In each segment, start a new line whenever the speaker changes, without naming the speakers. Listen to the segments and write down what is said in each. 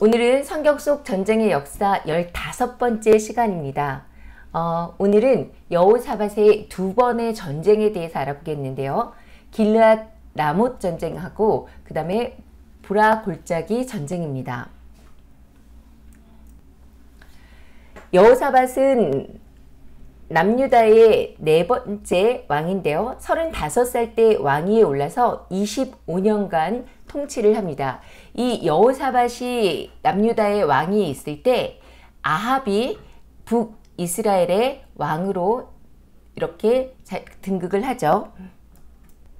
오늘은 성경 속 전쟁의 역사 15번째 시간입니다. 오늘은 여호사밧의 두 번의 전쟁에 대해서 알아보겠는데요. 길르앗 라못 전쟁하고 그 다음에 보라 골짜기 전쟁입니다. 여호사밧은 남유다의 네 번째 왕인데요. 35살 때 왕위에 올라서 25년간 통치를 합니다. 이 여호사밧이 남유다의 왕위에 있을 때 아합이 북이스라엘의 왕으로 이렇게 등극을 하죠.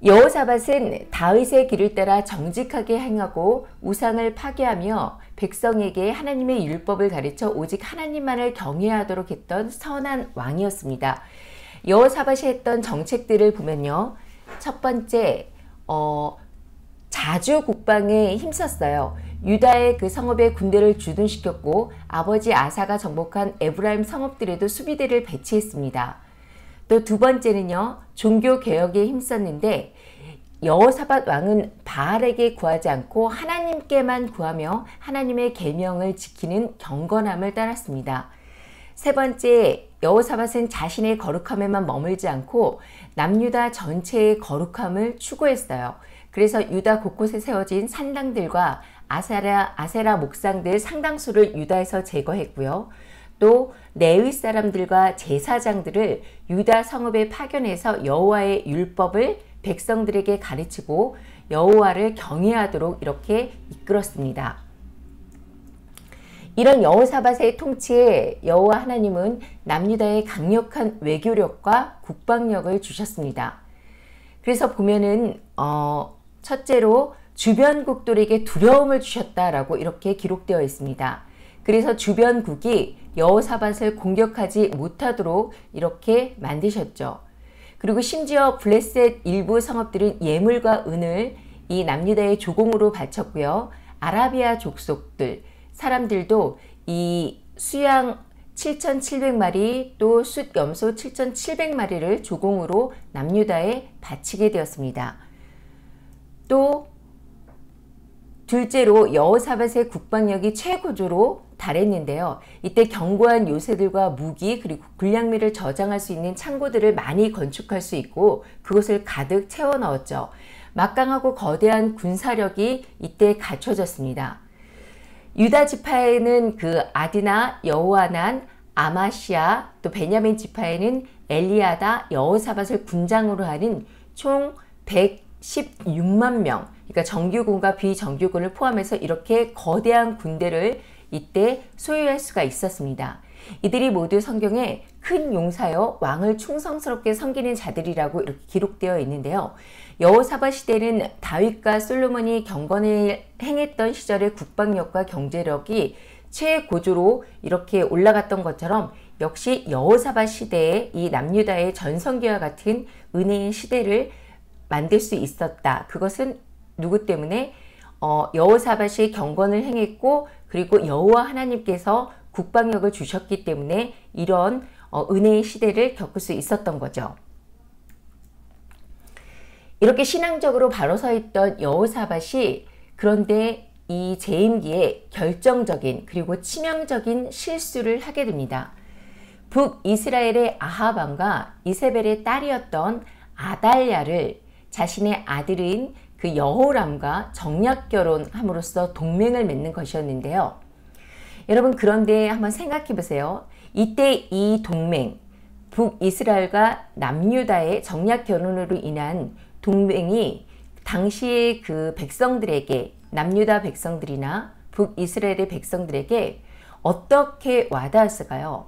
여호사밧은 다윗의 길을 따라 정직하게 행하고 우상을 파괴하며 백성에게 하나님의 율법을 가르쳐 오직 하나님만을 경외하도록 했던 선한 왕이었습니다. 여호사밧이 했던 정책들을 보면요. 첫 번째, 자주 국방에 힘썼어요. 유다의 그 성읍에 군대를 주둔시켰고 아버지 아사가 정복한 에브라임 성읍들에도 수비대를 배치했습니다. 또 두 번째는요. 종교개혁에 힘썼는데 여호사밧 왕은 바알에게 구하지 않고 하나님께만 구하며 하나님의 계명을 지키는 경건함을 따랐습니다. 세 번째, 여호사밧은 자신의 거룩함에만 머물지 않고 남유다 전체의 거룩함을 추구했어요. 그래서 유다 곳곳에 세워진 산당들과 아세라 목상들 상당수를 유다에서 제거했고요. 또 레위 사람들과 제사장들을 유다 성읍에 파견해서 여호와의 율법을 백성들에게 가르치고 여호와를 경외하도록 이렇게 이끌었습니다. 이런 여호사밧의 통치에 여호와 하나님은 남유다에 강력한 외교력과 국방력을 주셨습니다. 그래서 보면은 첫째로 주변국들에게 두려움을 주셨다라고 이렇게 기록되어 있습니다. 그래서 주변국이 여호사밧을 공격하지 못하도록 이렇게 만드셨죠. 그리고 심지어 블레셋 일부 성읍들은 예물과 은을 이 남유다의 조공으로 바쳤고요. 아라비아 족속들, 사람들도 이 수양 7,700마리 또 숫염소 7,700마리를 조공으로 남유다에 바치게 되었습니다. 또 둘째로 여호사밧의 국방력이 최고조로 달했는데요. 이때 견고한 요새들과 무기 그리고 군량미를 저장할 수 있는 창고들을 많이 건축할 수 있고 그것을 가득 채워 넣었죠. 막강하고 거대한 군사력이 이때 갖춰졌습니다. 유다 지파에는 그 아디나, 여호하난, 아마시아, 또 베냐민 지파에는 엘리야다, 여호사밧을 군장으로 하는 총 116만 명, 그러니까 정규군과 비정규군을 포함해서 이렇게 거대한 군대를 이때 소유할 수가 있었습니다. 이들이 모두 성경에 큰 용사여 왕을 충성스럽게 섬기는 자들이라고 이렇게 기록되어 있는데요. 여호사밧 시대는 다윗과 솔로몬이 경건을 행했던 시절의 국방력과 경제력이 최고조로 이렇게 올라갔던 것처럼 역시 여호사밧 시대에 이 남유다의 전성기와 같은 은혜의 시대를 만들 수 있었다. 그것은 누구 때문에? 여호사밧이 경건을 행했고 그리고 여호와 하나님께서 국방력을 주셨기 때문에 이런 은혜의 시대를 겪을 수 있었던 거죠. 이렇게 신앙적으로 바로 서 있던 여호사밧이 그런데 이 재임기에 결정적인 그리고 치명적인 실수를 하게 됩니다. 북이스라엘의 아합 왕과 이세벨의 딸이었던 아달랴를 자신의 아들인 그 여호람과 정략 결혼함으로써 동맹을 맺는 것이었는데요. 여러분 그런데 한번 생각해 보세요. 이때 이 동맹, 북이스라엘과 남유다의 정략 결혼으로 인한 동맹이 당시의 그 백성들에게, 남유다 백성들이나 북이스라엘의 백성들에게 어떻게 와닿았을까요?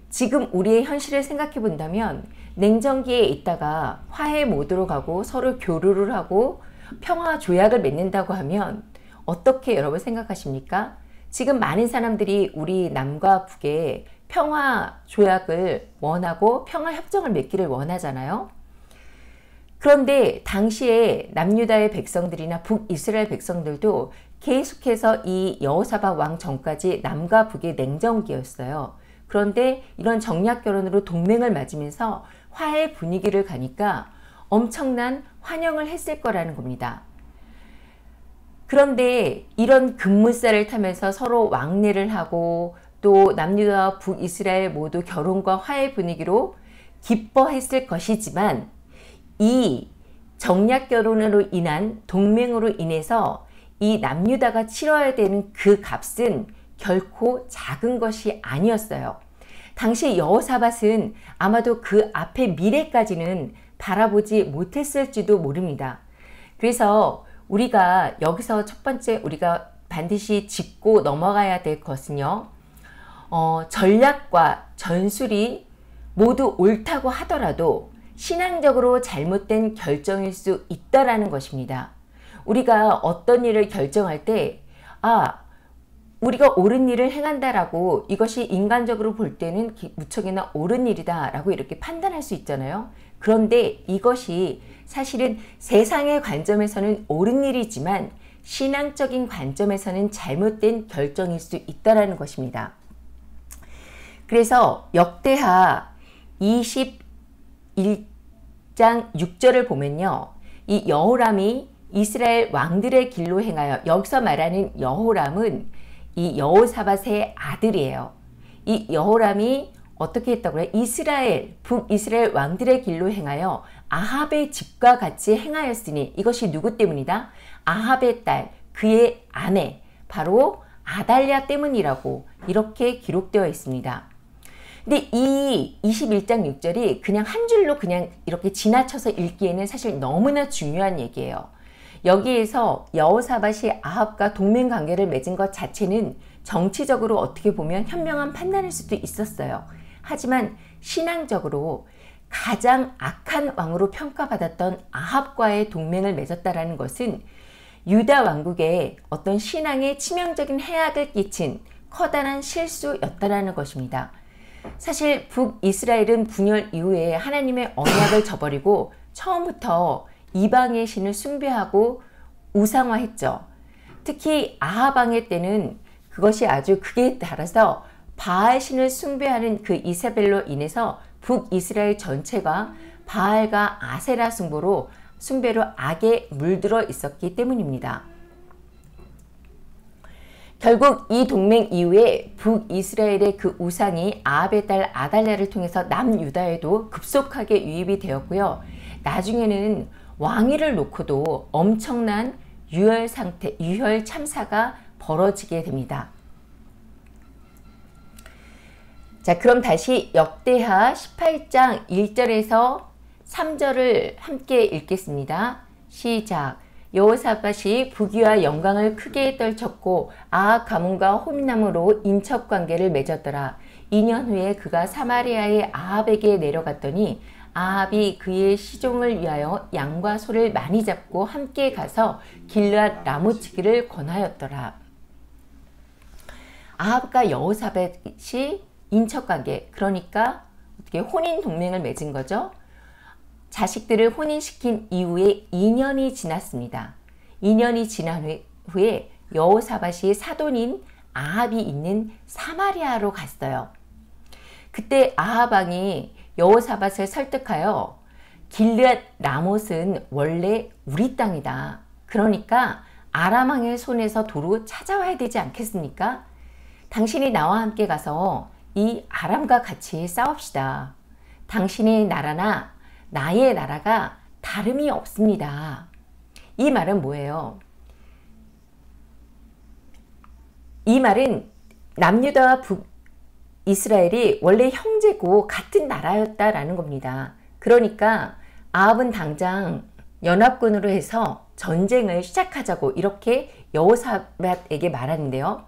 지금 우리의 현실을 생각해 본다면 냉전기에 있다가 화해 모드로 가고 서로 교류를 하고 평화 조약을 맺는다고 하면 어떻게 여러분 생각하십니까? 지금 많은 사람들이 우리 남과 북에 평화 조약을 원하고 평화 협정을 맺기를 원하잖아요. 그런데 당시에 남유다의 백성들이나 북이스라엘 백성들도 계속해서 이 여호사밧 왕 전까지 남과 북의 냉전기였어요. 그런데 이런 정략 결혼으로 동맹을 맺으면서 화해 분위기를 가니까 엄청난 환영을 했을 거라는 겁니다. 그런데 이런 급물살을 타면서 서로 왕래를 하고 또 남유다와 북이스라엘 모두 결혼과 화해 분위기로 기뻐했을 것이지만 이 정략 결혼으로 인한 동맹으로 인해서 이 남유다가 치러야 되는 그 값은 결코 작은 것이 아니었어요. 당시 여호사밧은 아마도 그 앞의 미래까지는 바라보지 못했을지도 모릅니다. 그래서 우리가 여기서 첫 번째 우리가 반드시 짚고 넘어가야 될 것은요. 전략과 전술이 모두 옳다고 하더라도 신앙적으로 잘못된 결정일 수 있다라는 것입니다. 우리가 어떤 일을 결정할 때 우리가 옳은 일을 행한다라고 이것이 인간적으로 볼 때는 무척이나 옳은 일이다라고 이렇게 판단할 수 있잖아요. 그런데 이것이 사실은 세상의 관점에서는 옳은 일이지만 신앙적인 관점에서는 잘못된 결정일 수 있다라는 것입니다. 그래서 역대하 21장 6절을 보면요. 이 여호람이 이스라엘 왕들의 길로 행하여, 여기서 말하는 여호람은 이 여호사밧의 아들이에요. 이 여호람이 어떻게 했다고 해요? 북이스라엘 왕들의 길로 행하여 아합의 집과 같이 행하였으니, 이것이 누구 때문이다? 아합의 딸, 그의 아내, 바로 아달랴 때문이라고 이렇게 기록되어 있습니다. 근데 이 21장 6절이 그냥 한 줄로 그냥 이렇게 지나쳐서 읽기에는 사실 너무나 중요한 얘기예요. 여기에서 여호사밧이 아합과 동맹 관계를 맺은 것 자체는 정치적으로 어떻게 보면 현명한 판단일 수도 있었어요. 하지만 신앙적으로 가장 악한 왕으로 평가받았던 아합과의 동맹을 맺었다라는 것은 유다 왕국에 어떤 신앙에 치명적인 해악을 끼친 커다란 실수였다라는 것입니다. 사실 북이스라엘은 분열 이후에 하나님의 언약을 저버리고 처음부터 이방의 신을 숭배하고 우상화했죠. 특히 아합 왕의 때는 그것이 아주 극에 달아서 바알 신을 숭배하는 그 이세벨로 인해서 북이스라엘 전체가 바알과 아세라 숭배로 악에 물들어 있었기 때문입니다. 결국 이 동맹 이후에 북이스라엘의 그 우상이 아합의 딸 아달랴를 통해서 남유다에도 급속하게 유입이 되었고요. 나중에는 왕위를 놓고도 엄청난 유혈 참사가 벌어지게 됩니다. 자, 그럼 다시 역대하 18장 1절에서 3절을 함께 읽겠습니다. 시작. 여호사밧이 부귀와 영광을 크게 떨쳤고 아합 가문과 호미남으로 인척관계를 맺었더라. 2년 후에 그가 사마리아의 아합에게 내려갔더니 아합이 그의 시종을 위하여 양과 소를 많이 잡고 함께 가서 길앗 라모치기를 권하였더라. 아합과 여호사밧이 인척관계, 그러니까 어떻게 혼인 동맹을 맺은 거죠. 자식들을 혼인시킨 이후에 2년이 지났습니다. 2년이 지난 후에 여호사밧이 사돈인 아합이 있는 사마리아로 갔어요. 그때 아합 왕이 여호사밧을 설득하여 길앗 라못은 원래 우리 땅이다. 그러니까 아람 왕의 손에서 도로 찾아와야 되지 않겠습니까? 당신이 나와 함께 가서 이 아람과 같이 싸웁시다. 당신의 나라나 나의 나라가 다름이 없습니다. 이 말은 뭐예요? 이 말은 남유다와 북이스라엘이 원래 형제고 같은 나라였다라는 겁니다. 그러니까 아합은 당장 연합군으로 해서 전쟁을 시작하자고 이렇게 여호사밧에게 말하는데요.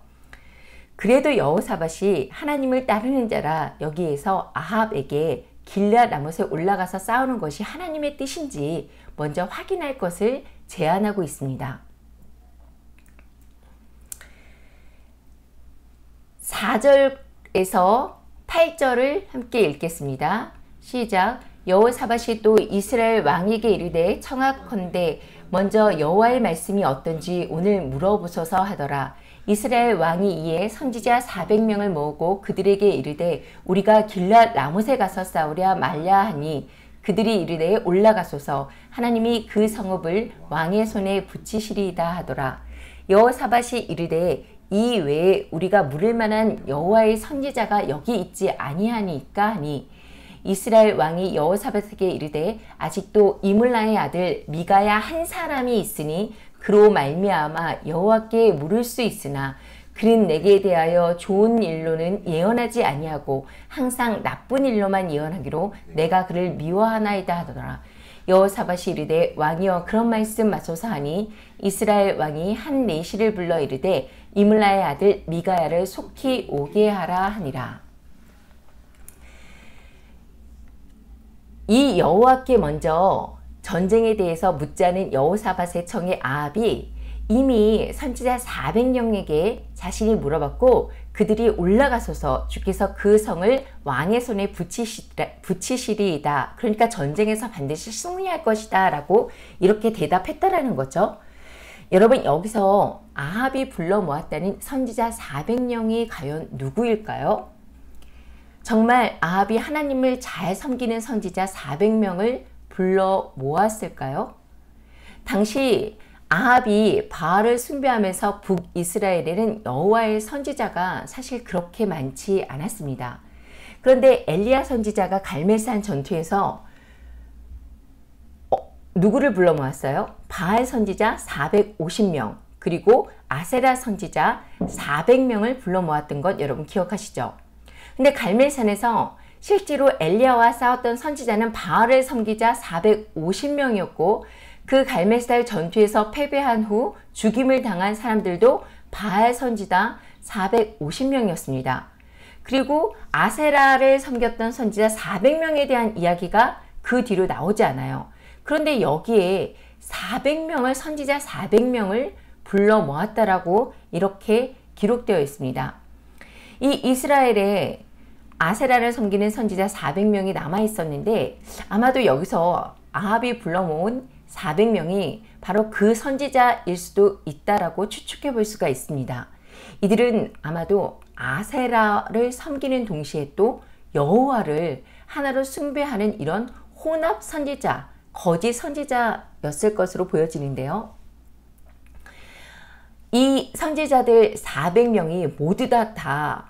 그래도 여호사밧이 하나님을 따르는 자라 여기에서 아합에게 길앗 라못에 올라가서 싸우는 것이 하나님의 뜻인지 먼저 확인할 것을 제안하고 있습니다. 4절에서 8절을 함께 읽겠습니다. 시작. 여호사밧이 또 이스라엘 왕에게 이르되 청하건대 먼저 여호와의 말씀이 어떤지 오늘 물어보소서 하더라. 이스라엘 왕이 이에 선지자 400명을 모으고 그들에게 이르되 우리가 길앗 라못에 가서 싸우랴 말랴 하니 그들이 이르되 올라가소서 하나님이 그 성읍을 왕의 손에 붙이시리이다 하더라. 여호사밧이 이르되 이 외에 우리가 물을 만한 여호와의 선지자가 여기 있지 아니하니까 하니 이스라엘 왕이 여호사밧에게 이르되 아직도 이물라의 아들 미가야 한 사람이 있으니 그로 말미암아 여호와께 물을 수 있으나 그는 내게 대하여 좋은 일로는 예언하지 아니하고 항상 나쁜 일로만 예언하기로 내가 그를 미워하나이다 하더라. 여호사밧이 이르되 왕이여 그런 말씀 마소서 하니 이스라엘 왕이 한 내시를 불러 이르되 이물라의 아들 미가야를 속히 오게 하라 하니라. 이 여호와께 먼저 전쟁에 대해서 묻자는 여호사밧의 청에 아합이 이미 선지자 400명에게 자신이 물어봤고 그들이 올라가소서 주께서 그 성을 왕의 손에 붙이시리이다. 그러니까 전쟁에서 반드시 승리할 것이다 라고 이렇게 대답했다라는 거죠. 여러분 여기서 아합이 불러 모았다는 선지자 400명이 과연 누구일까요? 정말 아합이 하나님을 잘 섬기는 선지자 400명을 불러 모았을까요? 당시 아합이 바알을 숭배하면서 북이스라엘에는 여호와의 선지자가 사실 그렇게 많지 않았습니다. 그런데 엘리야 선지자가 갈멜산 전투에서 누구를 불러 모았어요? 바알 선지자 450명 그리고 아세라 선지자 400명을 불러 모았던 것 여러분 기억하시죠? 근데 갈멜산에서 실제로 엘리야와 싸웠던 선지자는 바알을 섬기자 450명이었고 그 갈멜산 전투에서 패배한 후 죽임을 당한 사람들도 바알 선지자 450명이었습니다. 그리고 아세라를 섬겼던 선지자 400명에 대한 이야기가 그 뒤로 나오지 않아요. 그런데 여기에 400명을 선지자 400명을 불러 모았다라고 이렇게 기록되어 있습니다. 이 이스라엘에 아세라를 섬기는 선지자 400명이 남아 있었는데 아마도 여기서 아합이 불러 모은 400명이 바로 그 선지자일 수도 있다라고 추측해 볼 수가 있습니다. 이들은 아마도 아세라를 섬기는 동시에 또 여호와를 하나로 숭배하는 이런 혼합 선지자, 거짓 선지자였을 것으로 보여지는데요. 이 선지자들 400명이 모두 다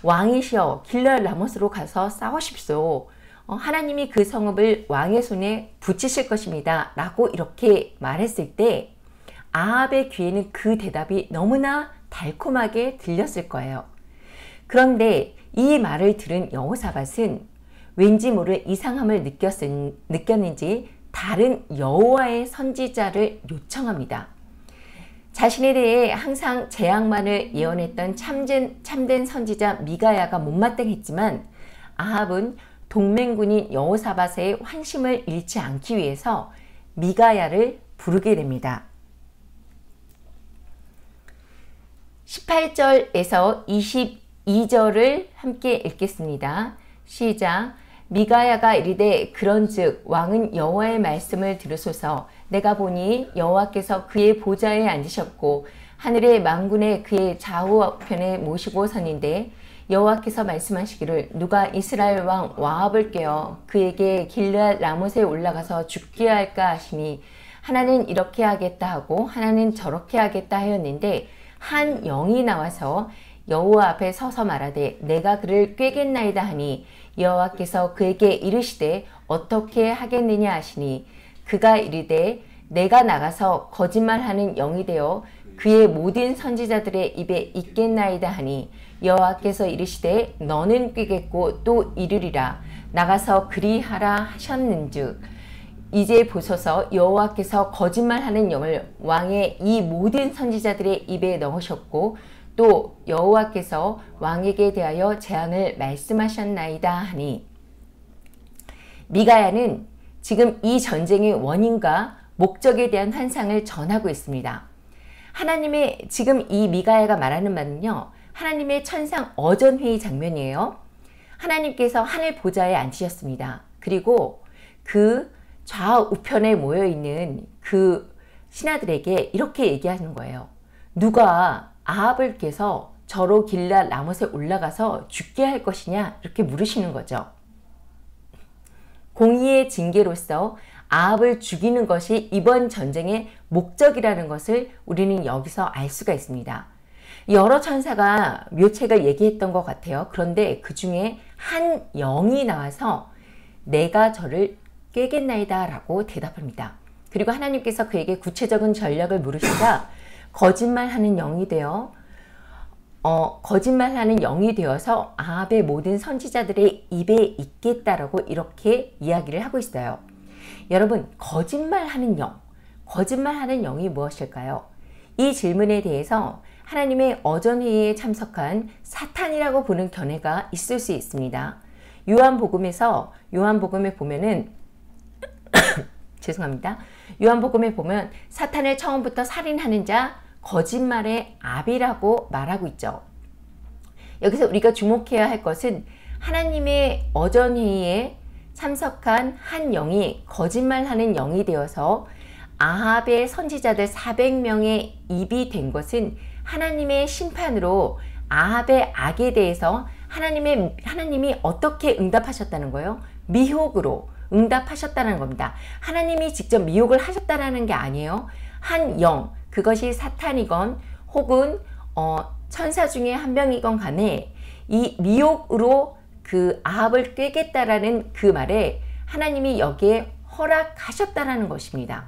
왕이시여 길르앗 라못으로 가서 싸우십시오. 하나님이 그 성읍을 왕의 손에 붙이실 것입니다. 라고 이렇게 말했을 때 아합의 귀에는 그 대답이 너무나 달콤하게 들렸을 거예요. 그런데 이 말을 들은 여호사밧은 왠지 모를 이상함을 느꼈는지 다른 여호와의 선지자를 요청합니다. 자신에 대해 항상 재앙만을 예언했던 참된 선지자 미가야가 못마땅했지만 아합은 동맹군인 여호사밧의 환심을 잃지 않기 위해서 미가야를 부르게 됩니다. 18절에서 22절을 함께 읽겠습니다. 시작. 미가야가 이르되 그런즉 왕은 여호와의 말씀을 들으소서. 내가 보니 여호와께서 그의 보좌에 앉으셨고 하늘의 만군에 그의 좌우편에 모시고 서는데 여호와께서 말씀하시기를 누가 이스라엘 왕 와합을 깨어 그에게 길르앗 라못에 올라가서 죽게 할까 하시니 하나는 이렇게 하겠다 하고 하나는 저렇게 하겠다 하였는데 한 영이 나와서 여호와 앞에 서서 말하되 내가 그를 꾀겠나이다 하니 여호와께서 그에게 이르시되 어떻게 하겠느냐 하시니 그가 이르되 내가 나가서 거짓말하는 영이 되어 그의 모든 선지자들의 입에 있겠나이다 하니 여호와께서 이르시되 너는 꾀겠고 또 이르리라 나가서 그리하라 하셨는즉 이제 보소서 여호와께서 거짓말하는 영을 왕의 이 모든 선지자들의 입에 넣으셨고 또 여호와께서 왕에게 대하여 재앙을 말씀하셨나이다 하니 미가야는 지금 이 전쟁의 원인과 목적에 대한 환상을 전하고 있습니다. 하나님의 지금 이 미가야가 말하는 말은요. 하나님의 천상 어전회의 장면이에요. 하나님께서 하늘 보좌에 앉으셨습니다. 그리고 그 좌우편에 모여있는 그 신하들에게 이렇게 얘기하는 거예요. 누가 아합을 깨서 저로 길르앗 라못에 올라가서 죽게 할 것이냐 이렇게 물으시는 거죠. 공의의 징계로서 아합을 죽이는 것이 이번 전쟁의 목적이라는 것을 우리는 여기서 알 수가 있습니다. 여러 천사가 묘책을 얘기했던 것 같아요. 그런데 그 중에 한 영이 나와서 내가 저를 꾀겠나이다 라고 대답합니다. 그리고 하나님께서 그에게 구체적인 전략을 물으시자 거짓말하는 영이 되어서 아합의 모든 선지자들의 입에 있겠다라고 이렇게 이야기를 하고 있어요. 여러분, 거짓말하는 영이 무엇일까요? 이 질문에 대해서 하나님의 어전회의에 참석한 사탄이라고 보는 견해가 있을 수 있습니다. 요한복음에 보면은 죄송합니다. 요한복음에 보면 사탄을 처음부터 살인하는 자, 거짓말의 아비라고 말하고 있죠. 여기서 우리가 주목해야 할 것은 하나님의 어전회의에 참석한 한 영이 거짓말하는 영이 되어서 아합의 선지자들 400명의 입이 된 것은 하나님의 심판으로 아합의 악에 대해서 하나님이 어떻게 응답하셨다는 거예요? 미혹으로 응답하셨다는 겁니다. 하나님이 직접 미혹을 하셨다는 게 아니에요. 한 영, 그것이 사탄이건 혹은 천사 중에 한 명이건 간에 이 미혹으로 그 아합을 꾀겠다라는 그 말에 하나님이 여기에 허락하셨다라는 것입니다.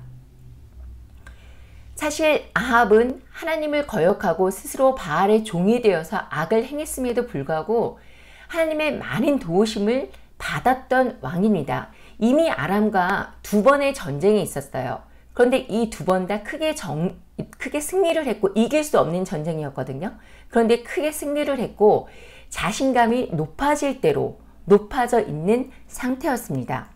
사실 아합은 하나님을 거역하고 스스로 바알의 종이 되어서 악을 행했음에도 불구하고 하나님의 많은 도우심을 받았던 왕입니다. 이미 아람과 2번의 전쟁이 있었어요. 그런데 이 2번 다 크게 승리를 했고 이길 수 없는 전쟁이었거든요. 그런데 크게 승리를 했고 자신감이 높아질 대로 높아져 있는 상태였습니다.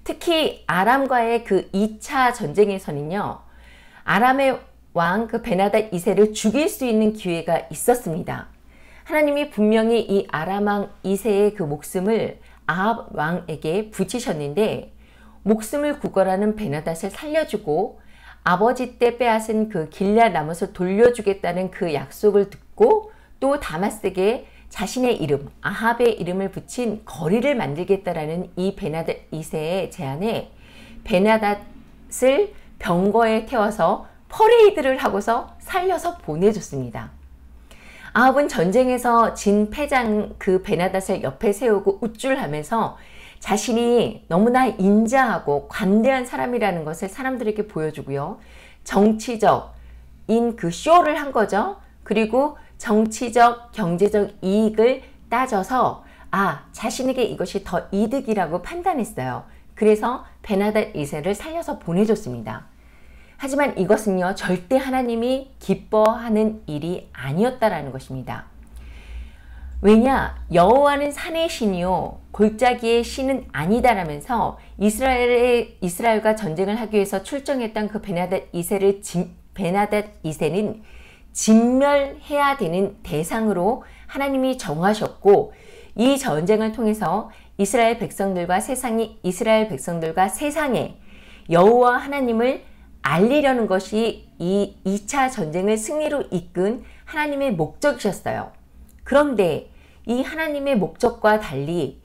특히 아람과의 그 2차 전쟁에서는요. 아람의 왕 그 베나닷 2세를 죽일 수 있는 기회가 있었습니다. 하나님이 분명히 이 아람 왕 2세의 그 목숨을 아합 왕에게 붙이셨는데 목숨을 구걸하는 베나닷을 살려주고 아버지 때 빼앗은 그 길앗 라못을 돌려주겠다는 그 약속을 듣고 또 다마스에게 자신의 이름, 아합의 이름을 붙인 거리를 만들겠다라는 이 베나닷 2세의 제안에 베나닷을 병거에 태워서 퍼레이드를 하고서 살려서 보내줬습니다. 아합은 전쟁에서 진 패장 그 베나닷을 옆에 세우고 우쭐하면서 자신이 너무나 인자하고 관대한 사람이라는 것을 사람들에게 보여주고요. 정치적인 그 쇼를 한 거죠. 그리고 정치적, 경제적 이익을 따져서 자신에게 이것이 더 이득이라고 판단했어요. 그래서 베나닷 2세를 살려서 보내줬습니다. 하지만 이것은요, 절대 하나님이 기뻐하는 일이 아니었다라는 것입니다. 왜냐? 여호와는 산의 신이요 골짜기의 신은 아니다라면서 이스라엘과 전쟁을 하기 위해서 출정했던 그 베나닷 2세는 진멸해야 되는 대상으로 하나님이 정하셨고 이 전쟁을 통해서 이스라엘 백성들과 세상에 여호와 하나님을 알리려는 것이 이 2차 전쟁을 승리로 이끈 하나님의 목적이셨어요. 그런데 이 하나님의 목적과 달리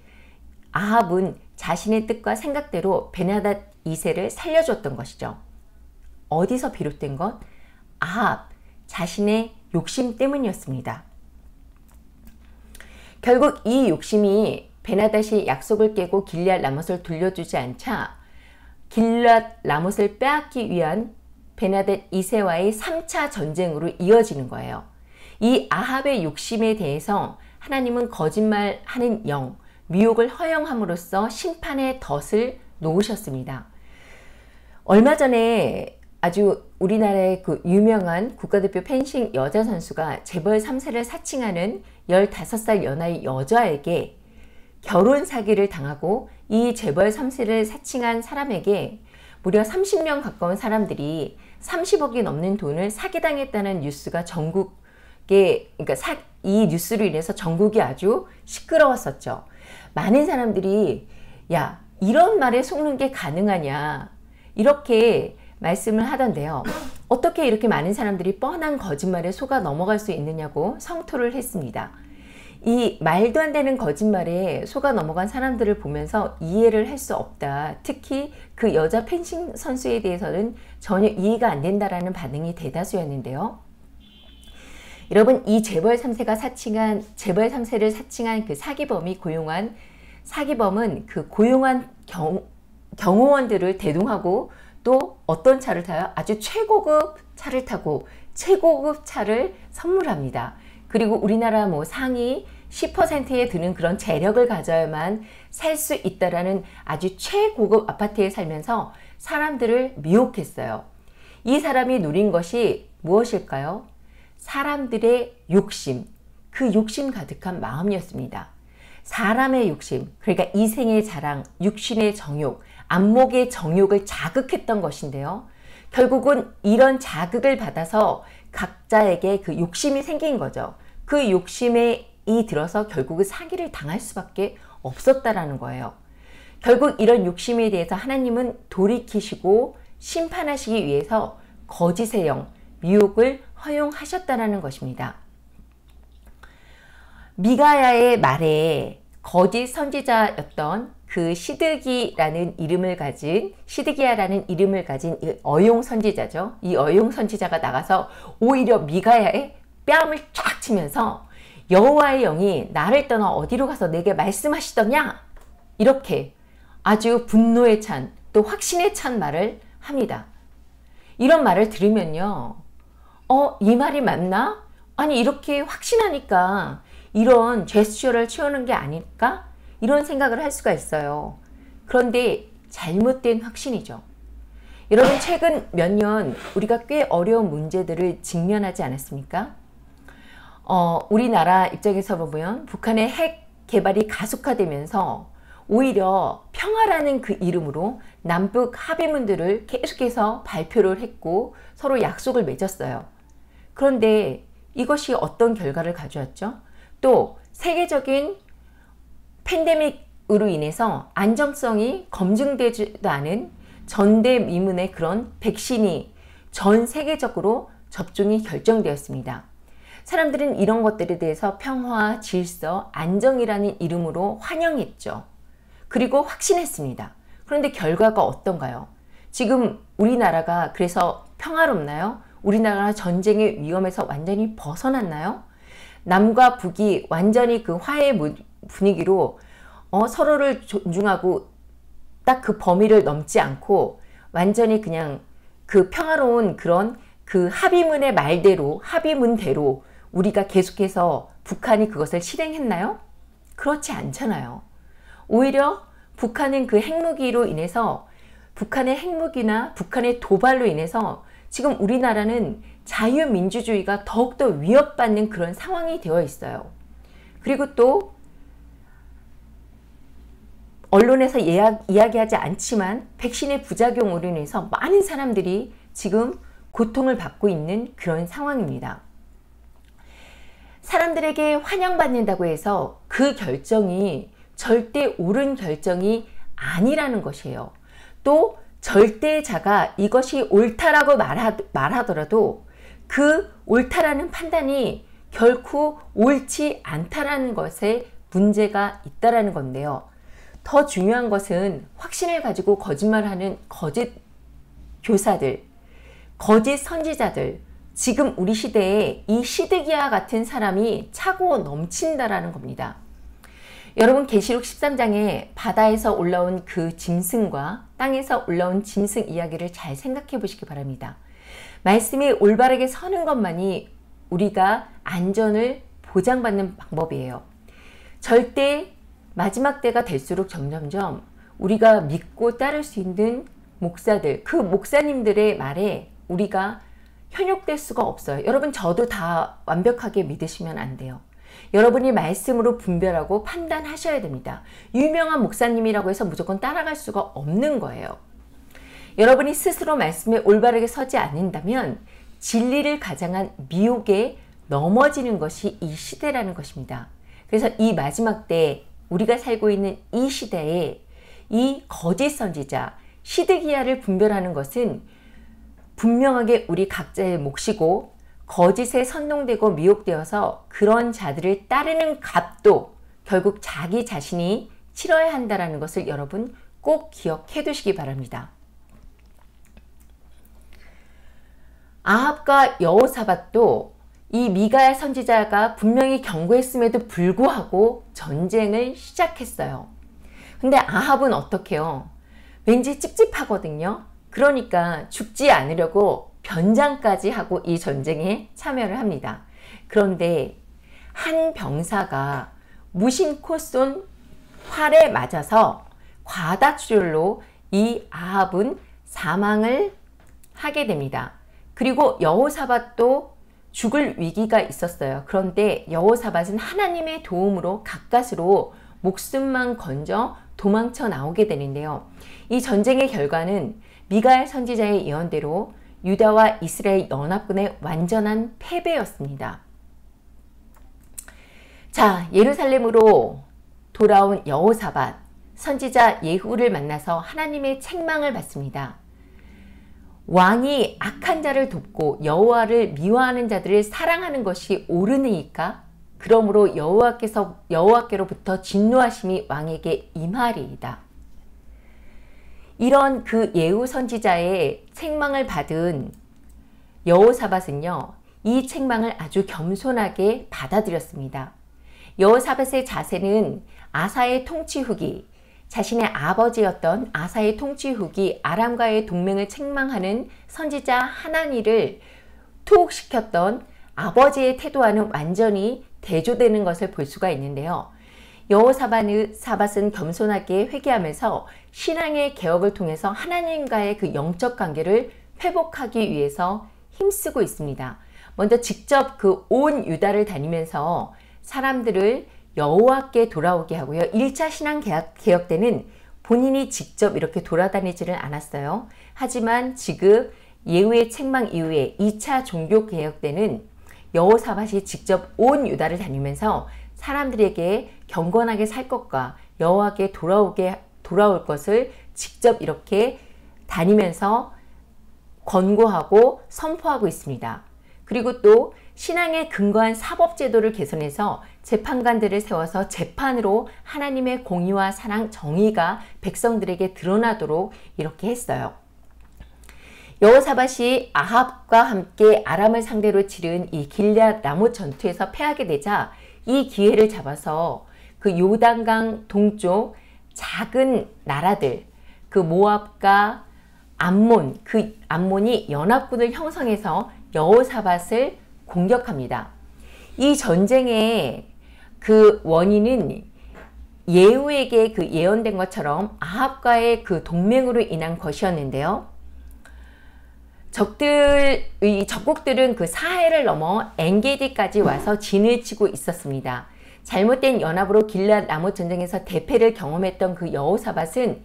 아합은 자신의 뜻과 생각대로 베나닷 2세를 살려줬던 것이죠. 어디서 비롯된 것? 아합 자신의 욕심 때문이었습니다. 결국 이 욕심이 베나닷이 약속을 깨고 길앗 라못을 돌려주지 않자 길앗 라못을 빼앗기 위한 베나닷 2세와의 3차 전쟁으로 이어지는 거예요. 이 아합의 욕심에 대해서 하나님은 거짓말하는 영, 미혹을 허용함으로써 심판의 덫을 놓으셨습니다. 얼마 전에 아주 우리나라의 그 유명한 국가대표 펜싱 여자 선수가 재벌 3세를 사칭하는 15살 연하의 여자에게 결혼 사기를 당하고 이 재벌 3세를 사칭한 사람에게 무려 30명 가까운 사람들이 30억이 넘는 돈을 사기당했다는 뉴스가 전국에, 이 뉴스로 인해서 전국이 아주 시끄러웠었죠. 많은 사람들이 야, 이런 말에 속는 게 가능하냐 이렇게 말씀을 하던데요. 어떻게 이렇게 많은 사람들이 뻔한 거짓말에 속아 넘어갈 수 있느냐고 성토를 했습니다. 이 말도 안 되는 거짓말에 속아 넘어간 사람들을 보면서 이해를 할 수 없다. 특히 그 여자 펜싱 선수에 대해서는 전혀 이해가 안 된다라는 반응이 대다수였는데요. 여러분, 이 재벌 3세를 사칭한 그 사기범은 그 고용한 경호원들을 대동하고 또 어떤 차를 타요? 아주 최고급 차를 타고 최고급 차를 선물합니다. 그리고 우리나라 뭐 상위 10%에 드는 그런 재력을 가져야만 살 수 있다라는 아주 최고급 아파트에 살면서 사람들을 미혹했어요. 이 사람이 누린 것이 무엇일까요? 사람들의 욕심, 그 욕심 가득한 마음이었습니다. 사람의 욕심, 그러니까 이생의 자랑, 육신의 정욕, 안목의 정욕을 자극했던 것인데요. 결국은 이런 자극을 받아서 각자에게 그 욕심이 생긴 거죠. 그 욕심에 들어서 결국은 사기를 당할 수밖에 없었다라는 거예요. 결국 이런 욕심에 대해서 하나님은 돌이키시고 심판하시기 위해서 거짓의 영, 미혹을 허용하셨다라는 것입니다. 미가야의 말에 거짓 선지자였던 그 시드기야라는 이름을 가진 이 어용 선지자죠. 이 어용 선지자가 나가서 오히려 미가야의 뺨을 쫙 치면서 여호와의 영이 나를 떠나 어디로 가서 내게 말씀하시더냐? 이렇게 아주 분노에 찬, 또 확신에 찬 말을 합니다. 이런 말을 들으면요. 이 말이 맞나? 아니, 이렇게 확신하니까 이런 제스처를 취하는 게 아닐까? 이런 생각을 할 수가 있어요. 그런데 잘못된 확신이죠. 여러분, 최근 몇 년 우리가 꽤 어려운 문제들을 직면하지 않았습니까? 우리나라 입장에서 보면 북한의 핵 개발이 가속화되면서 오히려 평화라는 그 이름으로 남북 합의문들을 계속해서 발표를 했고 서로 약속을 맺었어요. 그런데 이것이 어떤 결과를 가져왔죠? 또 세계적인 팬데믹으로 인해서 안정성이 검증되지도 않은 전대미문의 그런 백신이 전 세계적으로 접종이 결정되었습니다. 사람들은 이런 것들에 대해서 평화, 질서, 안정이라는 이름으로 환영했죠. 그리고 확신했습니다. 그런데 결과가 어떤가요? 지금 우리나라가 그래서 평화롭나요? 우리나라가 전쟁의 위험에서 완전히 벗어났나요? 남과 북이 완전히 그 화해 분위기로 서로를 존중하고 딱 그 범위를 넘지 않고 완전히 그냥 그 평화로운 그런 그 합의문대로 우리가 계속해서 북한이 그것을 실행했나요? 그렇지 않잖아요. 오히려 북한은 그 핵무기로 인해서 북한의 핵무기나 북한의 도발로 인해서 지금 우리나라는 자유민주주의가 더욱더 위협받는 그런 상황이 되어 있어요. 그리고 또 언론에서 이야기하지 않지만 백신의 부작용으로 인해서 많은 사람들이 지금 고통을 받고 있는 그런 상황입니다. 사람들에게 환영받는다고 해서 그 결정이 절대 옳은 결정이 아니라는 것이에요. 또 절대자가 이것이 옳다라고 말하더라도 그 옳다라는 판단이 결코 옳지 않다라는 것에 문제가 있다라는 건데요. 더 중요한 것은 확신을 가지고 거짓말하는 거짓 교사들, 거짓 선지자들, 지금 우리 시대에 이 시드기야 같은 사람이 차고 넘친다라는 겁니다. 여러분, 계시록 13장에 바다에서 올라온 그 짐승과 땅에서 올라온 짐승 이야기를 잘 생각해 보시기 바랍니다. 말씀이 올바르게 서는 것만이 우리가 안전을 보장받는 방법이에요. 절대 마지막 때가 될수록 점점점 우리가 믿고 따를 수 있는 목사들, 그 목사님들의 말에 우리가 현혹될 수가 없어요. 여러분, 저도 다 완벽하게 믿으시면 안 돼요. 여러분이 말씀으로 분별하고 판단하셔야 됩니다. 유명한 목사님이라고 해서 무조건 따라갈 수가 없는 거예요. 여러분이 스스로 말씀에 올바르게 서지 않는다면 진리를 가장한 미혹에 넘어지는 것이 이 시대라는 것입니다. 그래서 이 마지막 때 우리가 살고 있는 이 시대에 이 거짓 선지자 시드기야를 분별하는 것은 분명하게 우리 각자의 몫이고 거짓에 선동되고 미혹되어서 그런 자들을 따르는 값도 결국 자기 자신이 치러야 한다는 것을 여러분 꼭 기억해 두시기 바랍니다. 아합과 여호사밧도 이 미가야 선지자가 분명히 경고했음에도 불구하고 전쟁을 시작했어요. 근데 아합은 어떡해요? 왠지 찝찝하거든요. 그러니까 죽지 않으려고 변장까지 하고 이 전쟁에 참여를 합니다. 그런데 한 병사가 무심코 쏜 활에 맞아서 과다출혈로 이 아합은 사망을 하게 됩니다. 그리고 여호사밧도 죽을 위기가 있었어요. 그런데 여호사밧은 하나님의 도움으로 가까스로 목숨만 건져 도망쳐 나오게 되는데요. 이 전쟁의 결과는 미가야 선지자의 예언대로 유다와 이스라엘 연합군의 완전한 패배였습니다. 자, 예루살렘으로 돌아온 여호사밧, 선지자 예후를 만나서 하나님의 책망을 받습니다. 왕이 악한 자를 돕고 여호와를 미워하는 자들을 사랑하는 것이 옳으니까 그러므로 여호와께로부터 진노하심이 왕에게 임하리이다. 이런 그 예후 선지자의 책망을 받은 여호사밧은요, 이 책망을 아주 겸손하게 받아들였습니다. 여호사밧의 자세는 아사의 통치 후기, 자신의 아버지였던 아사의 통치 후기 아람과의 동맹을 책망하는 선지자 하나니를 투옥시켰던 아버지의 태도와는 완전히 대조되는 것을 볼 수가 있는데요. 여호사밧은 겸손하게 회개하면서 신앙의 개혁을 통해서 하나님과의 그 영적 관계를 회복하기 위해서 힘쓰고 있습니다. 먼저 직접 그 온 유다를 다니면서 사람들을 여호와께 돌아오게 하고요. 1차 신앙 개혁 때는 본인이 직접 이렇게 돌아다니지를 않았어요. 하지만 지금 예후의 책망 이후에 2차 종교 개혁 때는 여호사밧이 직접 온 유다를 다니면서 사람들에게 경건하게 살 것과 여호와께 돌아올 것을 직접 이렇게 다니면서 권고하고 선포하고 있습니다. 그리고 또 신앙에 근거한 사법제도를 개선해서 재판관들을 세워서 재판으로 하나님의 공의와 사랑, 정의가 백성들에게 드러나도록 이렇게 했어요. 여호사밧이 아합과 함께 아람을 상대로 치른 이 길앗 라못 전투에서 패하게 되자 이 기회를 잡아서 그 요단강 동쪽 작은 나라들, 그 모압과 암몬, 그 암몬이 연합군을 형성해서 여호사밧을 공격합니다. 이 전쟁의 그 원인은 예후에게 그 예언된 것처럼 아합과의 그 동맹으로 인한 것이었는데요. 적국들은 그 사해를 넘어 엔게디까지 와서 진을 치고 있었습니다. 잘못된 연합으로 길앗 라못 전쟁에서 대패를 경험했던 그 여호사밧은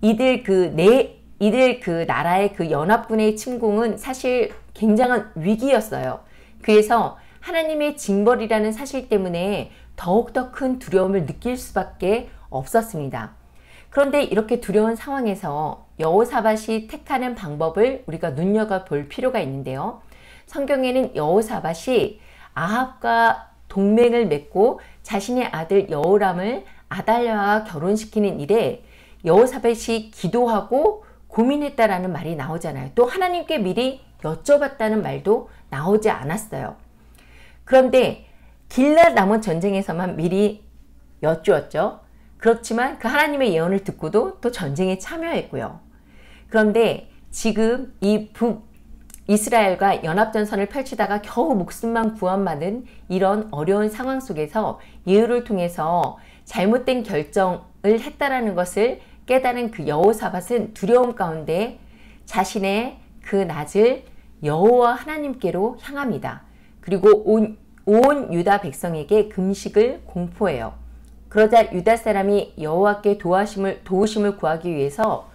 이들 그 나라의 그 연합군의 침공은 사실 굉장한 위기였어요. 그래서 하나님의 징벌이라는 사실 때문에 더욱더 큰 두려움을 느낄 수밖에 없었습니다. 그런데 이렇게 두려운 상황에서 여호사밧이 택하는 방법을 우리가 눈여겨볼 필요가 있는데요. 성경에는 여호사밧이 아합과 동맹을 맺고 자신의 아들 여호람을 아달랴와 결혼시키는 일에 여호사밧이 기도하고 고민했다라는 말이 나오잖아요. 또 하나님께 미리 여쭤봤다는 말도 나오지 않았어요. 그런데 길앗 라못 전쟁에서만 미리 여쭈었죠. 그렇지만 그 하나님의 예언을 듣고도 또 전쟁에 참여했고요. 그런데 지금 이 북이스라엘과 연합전선을 펼치다가 겨우 목숨만 구원받은 이런 어려운 상황 속에서 예후를 통해서 잘못된 결정을 했다라는 것을 깨달은 그 여호사밧은 두려움 가운데 자신의 그 낯을 여호와 하나님께로 향합니다. 그리고 온 유다 백성에게 금식을 공포해요. 그러자 유다 사람이 여호와께 도우심을 구하기 위해서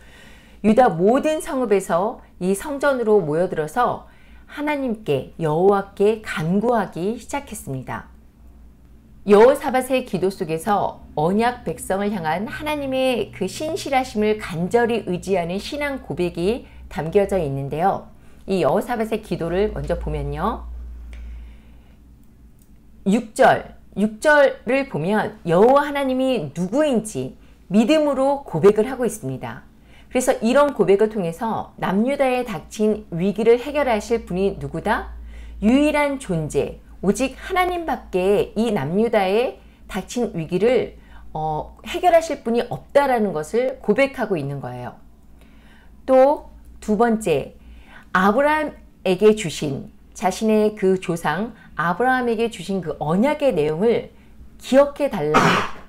유다 모든 성읍에서 이 성전으로 모여들어서 하나님께 여호와께 간구하기 시작했습니다. 여호사밧의 기도 속에서 언약 백성을 향한 하나님의 그 신실하심을 간절히 의지하는 신앙 고백이 담겨져 있는데요. 이 여호사밧의 기도를 먼저 보면요. 6절을 보면 여호와 하나님이 누구인지 믿음으로 고백을 하고 있습니다. 그래서 이런 고백을 통해서 남유다에 닥친 위기를 해결하실 분이 누구다? 유일한 존재, 오직 하나님밖에 이 남유다에 닥친 위기를 해결하실 분이 없다라는 것을 고백하고 있는 거예요. 또 두 번째, 아브라함에게 주신 자신의 그 조상 아브라함에게 주신 그 언약의 내용을 기억해 달라.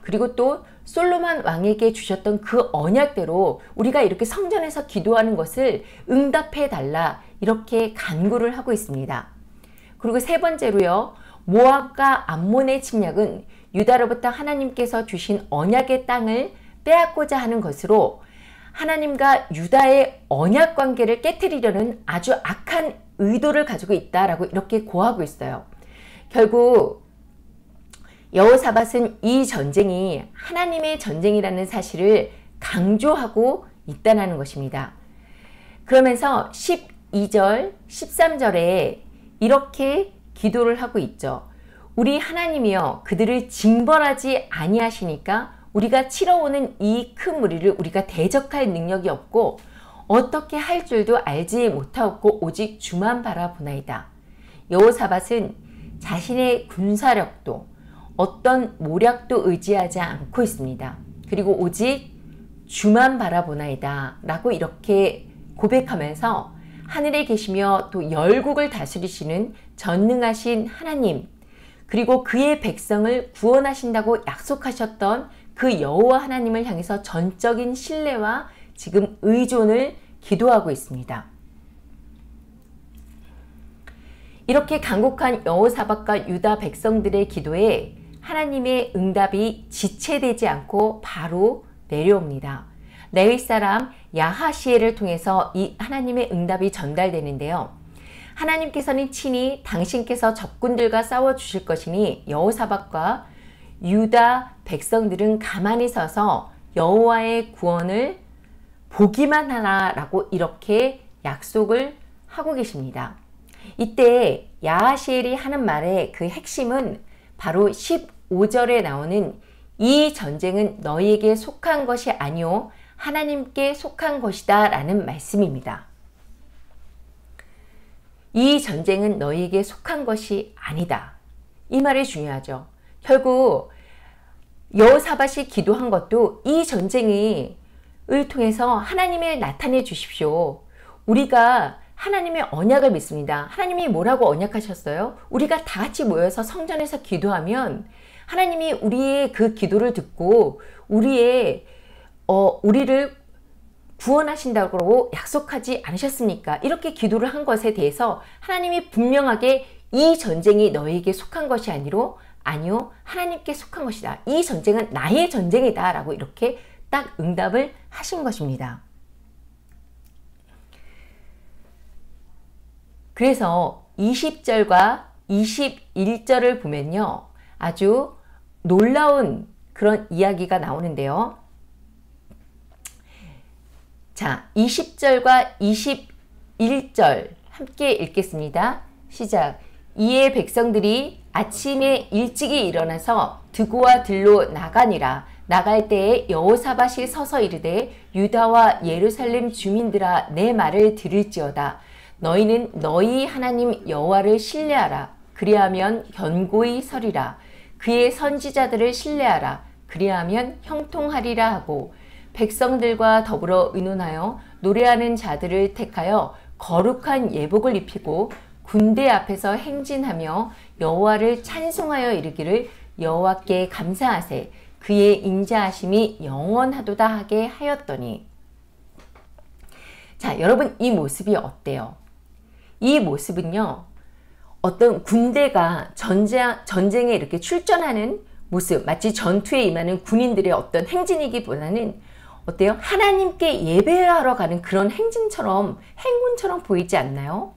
그리고 또 솔로몬 왕에게 주셨던 그 언약대로 우리가 이렇게 성전에서 기도하는 것을 응답해 달라. 이렇게 간구를 하고 있습니다. 그리고 세 번째로요. 모압과 암몬의 침략은 유다로부터 하나님께서 주신 언약의 땅을 빼앗고자 하는 것으로 하나님과 유다의 언약 관계를 깨트리려는 아주 악한 의도를 가지고 있다라고 이렇게 고하고 있어요. 결국 여호사밧은 이 전쟁이 하나님의 전쟁이라는 사실을 강조하고 있다는 것입니다. 그러면서 12절, 13절에 이렇게 기도를 하고 있죠. 우리 하나님이여 그들을 징벌하지 아니하시니까 우리가 치러오는 이 큰 무리를 우리가 대적할 능력이 없고 어떻게 할 줄도 알지 못하고 오직 주만 바라보나이다. 여호사밧은 자신의 군사력도 어떤 모략도 의지하지 않고 있습니다. 그리고 오직 주만 바라보나이다 라고 이렇게 고백하면서 하늘에 계시며 또 열국을 다스리시는 전능하신 하나님, 그리고 그의 백성을 구원하신다고 약속하셨던 그 여호와 하나님을 향해서 전적인 신뢰와 지금 의존을 기도하고 있습니다. 이렇게 간곡한 여호사밧과 유다 백성들의 기도에 하나님의 응답이 지체되지 않고 바로 내려옵니다. 레위 사람 야하시엘을 통해서 이 하나님의 응답이 전달되는데요. 하나님께서는 친히 당신께서 적군들과 싸워주실 것이니 여호사밧과 유다 백성들은 가만히 서서 여호와의 구원을 보기만 하라라고 이렇게 약속을 하고 계십니다. 이때 야하시엘이 하는 말의 그 핵심은 바로 15절에 나오는 이 전쟁은 너희에게 속한 것이 아니오 하나님께 속한 것이다 라는 말씀입니다. 이 전쟁은 너희에게 속한 것이 아니다. 이 말이 중요하죠. 결국 여호사밧이 기도한 것도 이 전쟁을 통해서 하나님을 나타내 주십시오. 우리가 하나님의 언약을 믿습니다. 하나님이 뭐라고 언약하셨어요? 우리가 다 같이 모여서 성전에서 기도하면 하나님이 우리의 그 기도를 듣고 우리를 구원하신다고 약속하지 않으셨습니까? 이렇게 기도를 한 것에 대해서 하나님이 분명하게 이 전쟁이 너에게 속한 것이 아니요 하나님께 속한 것이다. 이 전쟁은 나의 전쟁이다 라고 이렇게 딱 응답을 하신 것입니다. 그래서 20절과 21절을 보면요. 아주 놀라운 그런 이야기가 나오는데요. 자, 20절과 21절 함께 읽겠습니다. 시작. 이에 백성들이 아침에 일찍이 일어나서 드고와 들로 나가니라. 나갈 때에 여호사밧이 서서 이르되 유다와 예루살렘 주민들아 내 말을 들을지어다. 너희는 너희 하나님 여호와를 신뢰하라. 그리하면 견고히 서리라. 그의 선지자들을 신뢰하라. 그리하면 형통하리라 하고 백성들과 더불어 의논하여 노래하는 자들을 택하여 거룩한 예복을 입히고 군대 앞에서 행진하며 여호와를 찬송하여 이르기를 여호와께 감사하세. 그의 인자하심이 영원하도다 하게 하였더니. 자, 여러분 이 모습이 어때요? 이 모습은요. 어떤 군대가 전쟁에 이렇게 출전하는 모습, 마치 전투에 임하는 군인들의 어떤 행진이기보다는 어때요? 하나님께 예배하러 가는 그런 행군처럼 보이지 않나요?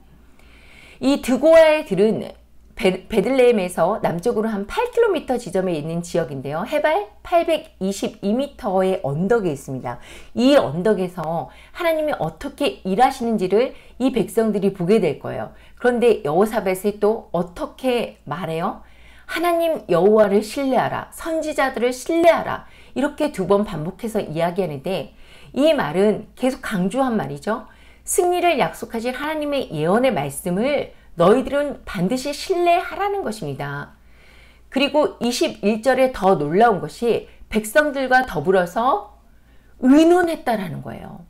이 드고아의 들은 베들레헴에서 남쪽으로 한 8km 지점에 있는 지역인데요. 해발 822m의 언덕에 있습니다. 이 언덕에서 하나님이 어떻게 일하시는지를 이 백성들이 보게 될 거예요. 그런데 여호사밧이 또 어떻게 말해요? 하나님 여호와를 신뢰하라, 선지자들을 신뢰하라, 이렇게 2번 반복해서 이야기하는데, 이 말은 계속 강조한 말이죠. 승리를 약속하신 하나님의 예언의 말씀을 너희들은 반드시 신뢰하라는 것입니다. 그리고 21절에 더 놀라운 것이 백성들과 더불어서 의논했다라는 거예요.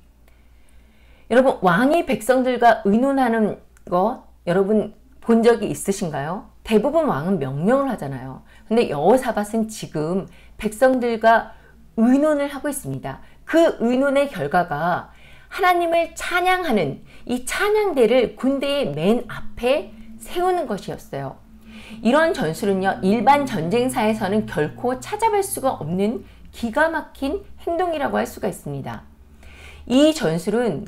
여러분, 왕이 백성들과 의논하는 거 여러분 본 적이 있으신가요? 대부분 왕은 명령을 하잖아요. 근데 여호사밧은 지금 백성들과 의논을 하고 있습니다. 그 의논의 결과가 하나님을 찬양하는 이 찬양대를 군대의 맨 앞에 세우는 것이었어요. 이런 전술은요, 일반 전쟁사에서는 결코 찾아볼 수가 없는 기가 막힌 행동이라고 할 수가 있습니다. 이 전술은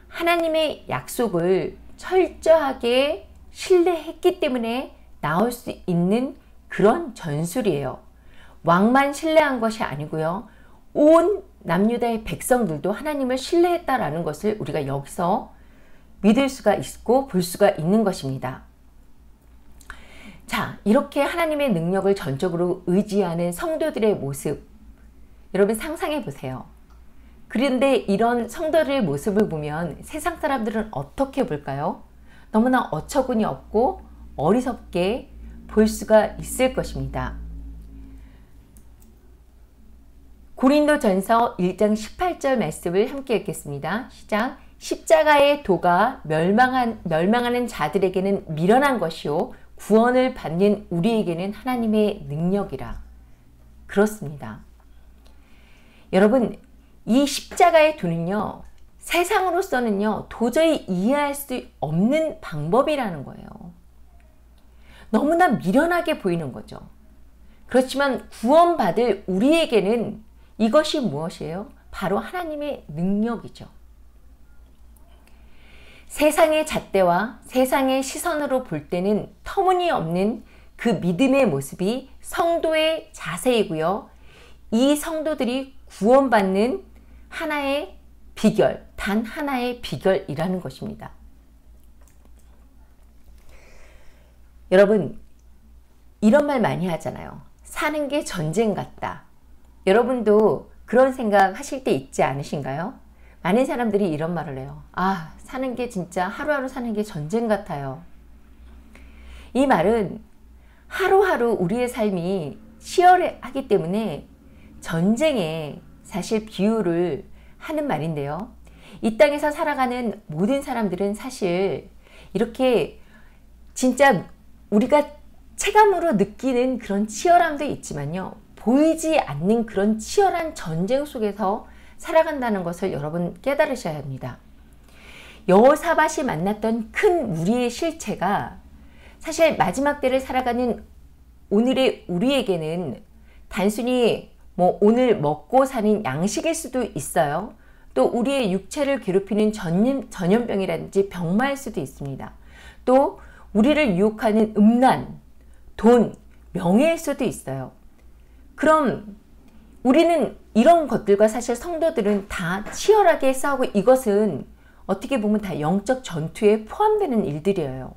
하나님의 약속을 철저하게 신뢰했기 때문에 나올 수 있는 그런 전술이에요. 왕만 신뢰한 것이 아니고요, 온 남유다의 백성들도 하나님을 신뢰했다라는 것을 우리가 여기서 믿을 수가 있고 볼 수가 있는 것입니다. 자, 이렇게 하나님의 능력을 전적으로 의지하는 성도들의 모습, 여러분 상상해 보세요. 그런데 이런 성도들의 모습을 보면 세상 사람들은 어떻게 볼까요? 너무나 어처구니 없고 어리석게 볼 수가 있을 것입니다. 고린도전서 1장 18절 말씀을 함께 읽겠습니다. 시작. 십자가의 도가 멸망하는 자들에게는 미련한 것이요 구원을 받는 우리에게는 하나님의 능력이라. 그렇습니다. 여러분, 이 십자가의 도는요, 세상으로서는요 도저히 이해할 수 없는 방법이라는 거예요. 너무나 미련하게 보이는 거죠. 그렇지만 구원받을 우리에게는 이것이 무엇이에요? 바로 하나님의 능력이죠. 세상의 잣대와 세상의 시선으로 볼 때는 터무니없는 그 믿음의 모습이 성도의 자세이고요. 이 성도들이 구원받는 하나의 비결, 단 하나의 비결이라는 것입니다. 여러분, 이런 말 많이 하잖아요. 사는 게 전쟁 같다. 여러분도 그런 생각 하실 때 있지 않으신가요? 많은 사람들이 이런 말을 해요. 아, 사는 게 진짜 하루하루 사는 게 전쟁 같아요. 이 말은 하루하루 우리의 삶이 치열하기 때문에 전쟁에 사실 비유를 하는 말인데요. 이 땅에서 살아가는 모든 사람들은 사실 이렇게 진짜 우리가 체감으로 느끼는 그런 치열함도 있지만요, 보이지 않는 그런 치열한 전쟁 속에서 살아간다는 것을 여러분 깨달으셔야 합니다. 여호사밧이 만났던 큰 무리의 실체가 사실 마지막 때를 살아가는 오늘의 우리에게는 단순히 오늘 먹고 사는 양식일 수도 있어요. 또 우리의 육체를 괴롭히는 전염병이라든지 병마일 수도 있습니다. 또 우리를 유혹하는 음란, 돈, 명예일 수도 있어요. 그럼 우리는 이런 것들과 사실 성도들은 다 치열하게 싸우고, 이것은 어떻게 보면 다 영적 전투에 포함되는 일들이에요.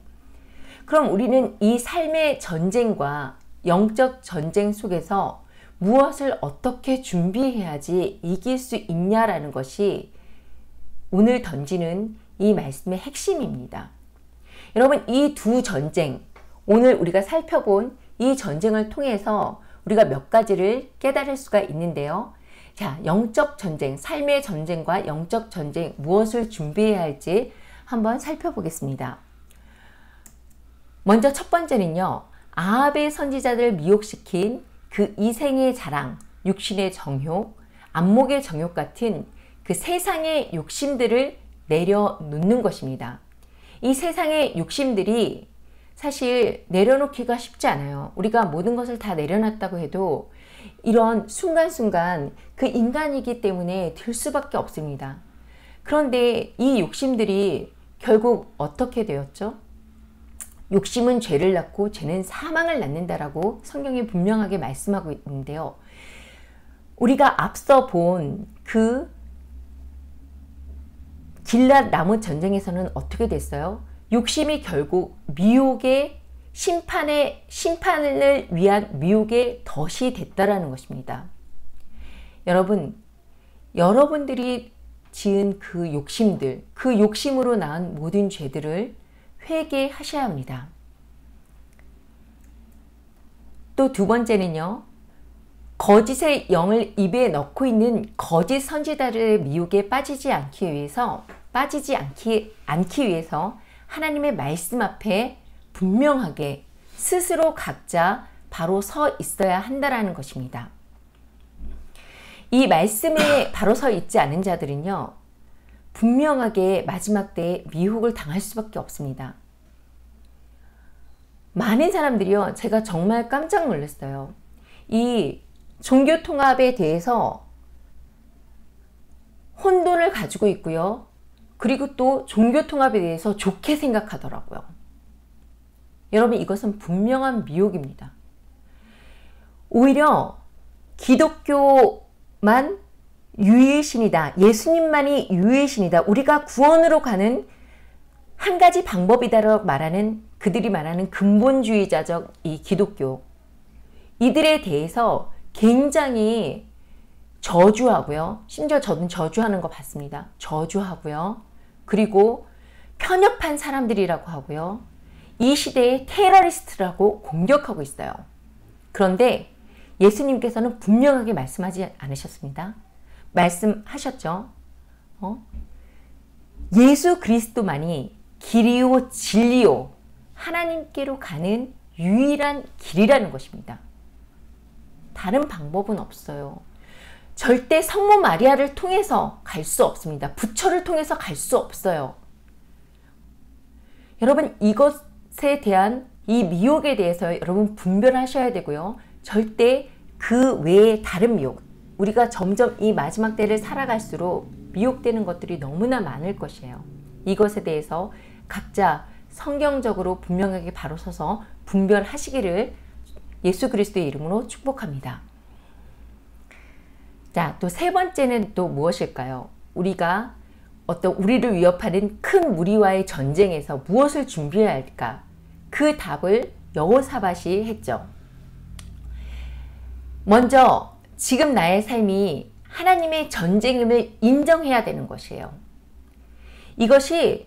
그럼 우리는 이 삶의 전쟁과 영적 전쟁 속에서 무엇을 어떻게 준비해야지 이길 수 있냐라는 것이 오늘 던지는 이 말씀의 핵심입니다. 여러분, 이 두 전쟁, 오늘 우리가 살펴본 이 전쟁을 통해서 우리가 몇 가지를 깨달을 수가 있는데요. 자, 영적 전쟁, 삶의 전쟁과 영적 전쟁, 무엇을 준비해야 할지 한번 살펴보겠습니다. 먼저 첫 번째는요, 아합의 선지자들을 미혹시킨 그 이생의 자랑, 육신의 정욕, 안목의 정욕 같은 그 세상의 욕심들을 내려놓는 것입니다. 이 세상의 욕심들이 사실 내려놓기가 쉽지 않아요. 우리가 모든 것을 다 내려놨다고 해도 이런 순간순간 그 인간이기 때문에 들 수밖에 없습니다. 그런데 이 욕심들이 결국 어떻게 되었죠? 욕심은 죄를 낳고 죄는 사망을 낳는다라고 성경이 분명하게 말씀하고 있는데요. 우리가 앞서 본 그 길랏 라못 전쟁에서는 어떻게 됐어요? 욕심이 결국 미혹의 심판을 위한 미혹의 덫이 됐다라는 것입니다. 여러분, 여러분들이 지은 그 욕심들, 그 욕심으로 낳은 모든 죄들을 회개하셔야 합니다. 또 두 번째는요, 거짓의 영을 입에 넣고 있는 거짓 선지자들의 미혹에 빠지지 않기 위해서 하나님의 말씀 앞에 분명하게 스스로 각자 바로 서 있어야 한다라는 것입니다. 이 말씀에 바로 서 있지 않은 자들은요, 분명하게 마지막 때에 미혹을 당할 수밖에 없습니다. 많은 사람들이요, 제가 정말 깜짝 놀랐어요. 이 종교 통합에 대해서 혼돈을 가지고 있고요. 그리고 또 종교 통합에 대해서 좋게 생각하더라고요. 여러분, 이것은 분명한 미혹입니다. 오히려 기독교만 유일의 신이다. 예수님만이 유일의 신이다. 우리가 구원으로 가는 한 가지 방법이다라고 말하는, 그들이 말하는 근본주의자적 이 기독교, 이들에 대해서 굉장히 저주하고요. 심지어 저는 저주하는 거 봤습니다. 저주하고요. 그리고 편협한 사람들이라고 하고요. 이 시대의 테러리스트라고 공격하고 있어요. 그런데 예수님께서는 분명하게 말씀하지 않으셨습니다. 말씀하셨죠. 예수 그리스도만이 길이요 진리요 하나님께로 가는 유일한 길이라는 것입니다. 다른 방법은 없어요. 절대 성모 마리아를 통해서 갈 수 없습니다. 부처를 통해서 갈 수 없어요. 여러분, 이것에 대한 이 미혹에 대해서 여러분 분별하셔야 되고요. 절대 그 외에 다른 미혹, 우리가 점점 이 마지막 때를 살아갈수록 미혹되는 것들이 너무나 많을 것이에요. 이것에 대해서 각자 성경적으로 분명하게 바로 서서 분별하시기를 예수 그리스도의 이름으로 축복합니다. 자, 또 세 번째는 또 무엇일까요? 우리가 우리를 위협하는 큰 무리와의 전쟁에서 무엇을 준비해야 할까? 그 답을 여호사밧이 했죠. 먼저 지금 나의 삶이 하나님의 전쟁임을 인정해야 되는 것이에요. 이것이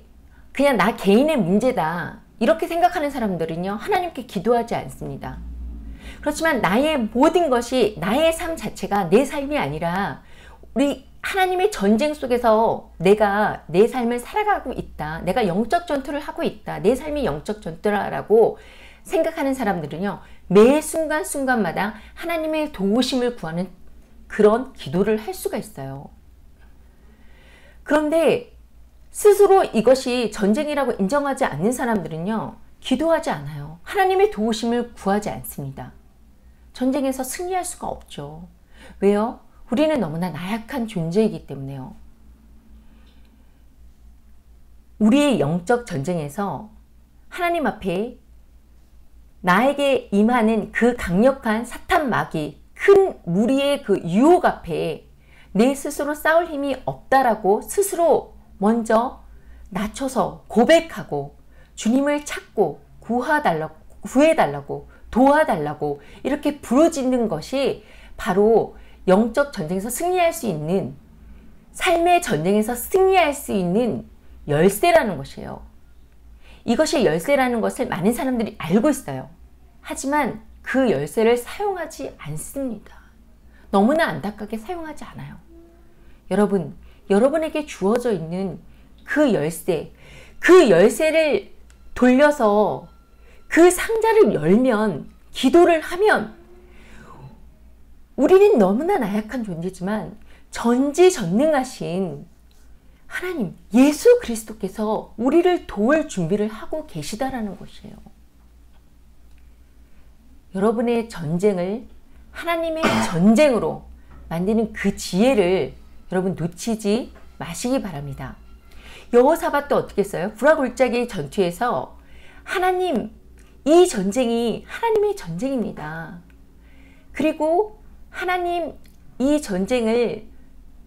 그냥 나 개인의 문제다, 이렇게 생각하는 사람들은요, 하나님께 기도하지 않습니다. 그렇지만 나의 모든 것이, 나의 삶 자체가 내 삶이 아니라 우리 하나님의 전쟁 속에서 내가 내 삶을 살아가고 있다, 내가 영적 전투를 하고 있다, 내 삶이 영적 전투라고 생각하는 사람들은요, 매 순간순간마다 하나님의 도우심을 구하는 그런 기도를 할 수가 있어요. 그런데 스스로 이것이 전쟁이라고 인정하지 않는 사람들은요, 기도하지 않아요. 하나님의 도우심을 구하지 않습니다. 전쟁에서 승리할 수가 없죠. 왜요? 우리는 너무나 나약한 존재이기 때문에요. 우리의 영적 전쟁에서 하나님 앞에 나에게 임하는 그 강력한 사탄 마귀, 큰 무리의 그 유혹 앞에 내 스스로 싸울 힘이 없다라고 스스로 먼저 낮춰서 고백하고 주님을 찾고 구해달라고 도와달라고 이렇게 부르짖는 것이 바로 영적 전쟁에서 승리할 수 있는, 삶의 전쟁에서 승리할 수 있는 열쇠라는 것이에요. 이것이 열쇠라는 것을 많은 사람들이 알고 있어요. 하지만 그 열쇠를 사용하지 않습니다. 너무나 안타깝게 사용하지 않아요. 여러분, 여러분에게 주어져 있는 그 열쇠, 그 열쇠를 돌려서 그 상자를 열면, 기도를 하면, 우리는 너무나 나약한 존재지만 전지전능하신 하나님, 예수 그리스도께서 우리를 도울 준비를 하고 계시다라는 것이에요. 여러분의 전쟁을 하나님의 전쟁으로 만드는 그 지혜를 여러분 놓치지 마시기 바랍니다. 여호사밧도 어떻게 했어요? 불화골짜기 전투에서 하나님, 이 전쟁이 하나님의 전쟁입니다. 그리고 하나님, 이 전쟁을,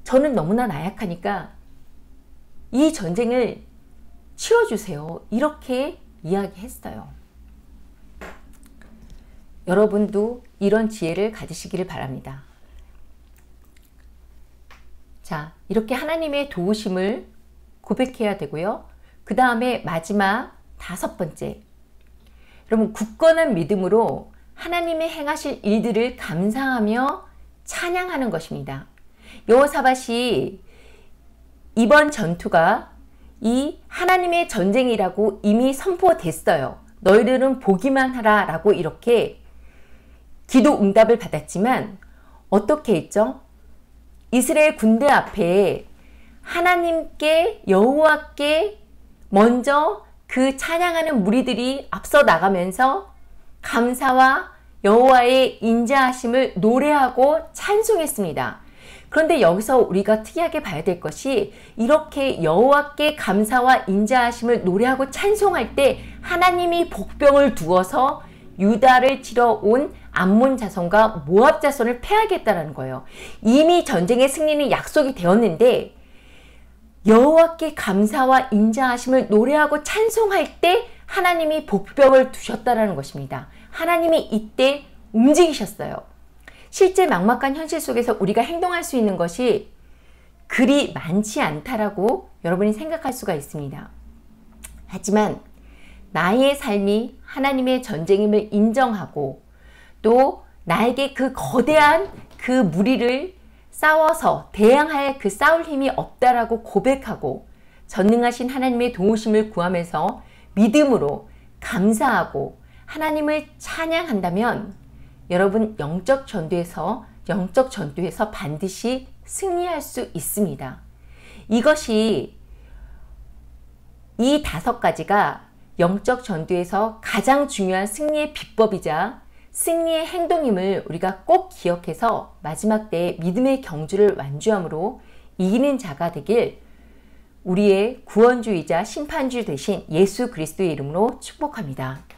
저는 너무나 나약하니까 이 전쟁을 치워주세요. 이렇게 이야기했어요. 여러분도 이런 지혜를 가지시기를 바랍니다. 자, 이렇게 하나님의 도우심을 고백해야 되고요. 그 다음에 마지막 5번째. 여러분, 굳건한 믿음으로 하나님의 행하실 일들을 감사하며 찬양하는 것입니다. 여호사밧이 이번 전투가 이 하나님의 전쟁이라고 이미 선포됐어요. 너희들은 보기만 하라 라고 이렇게 기도 응답을 받았지만 어떻게 했죠? 이스라엘 군대 앞에 하나님께 여호와께 먼저 그 찬양하는 무리들이 앞서 나가면서 감사와 여호와의 인자하심을 노래하고 찬송했습니다. 그런데 여기서 우리가 특이하게 봐야 될 것이 이렇게 여호와께 감사와 인자하심을 노래하고 찬송할 때 하나님이 복병을 두어서 유다를 치러 온 암몬 자손과 모압 자손을 패하겠다는 거예요. 이미 전쟁의 승리는 약속이 되었는데 여호와께 감사와 인자하심을 노래하고 찬송할 때 하나님이 복병을 두셨다는 것입니다. 하나님이 이때 움직이셨어요. 실제 막막한 현실 속에서 우리가 행동할 수 있는 것이 그리 많지 않다라고 여러분이 생각할 수가 있습니다. 하지만 나의 삶이 하나님의 전쟁임을 인정하고 또 나에게 그 거대한 그 무리를 싸워서 대항할 그 싸울 힘이 없다라고 고백하고 전능하신 하나님의 도우심을 구하면서 믿음으로 감사하고 하나님을 찬양한다면 여러분 영적 전투에서 반드시 승리할 수 있습니다. 이것이 이 5가지가 영적 전투에서 가장 중요한 승리의 비법이자 승리의 행동임을 우리가 꼭 기억해서 마지막 때에 믿음의 경주를 완주함으로 이기는 자가 되길 우리의 구원주이자 심판주 되신 예수 그리스도의 이름으로 축복합니다.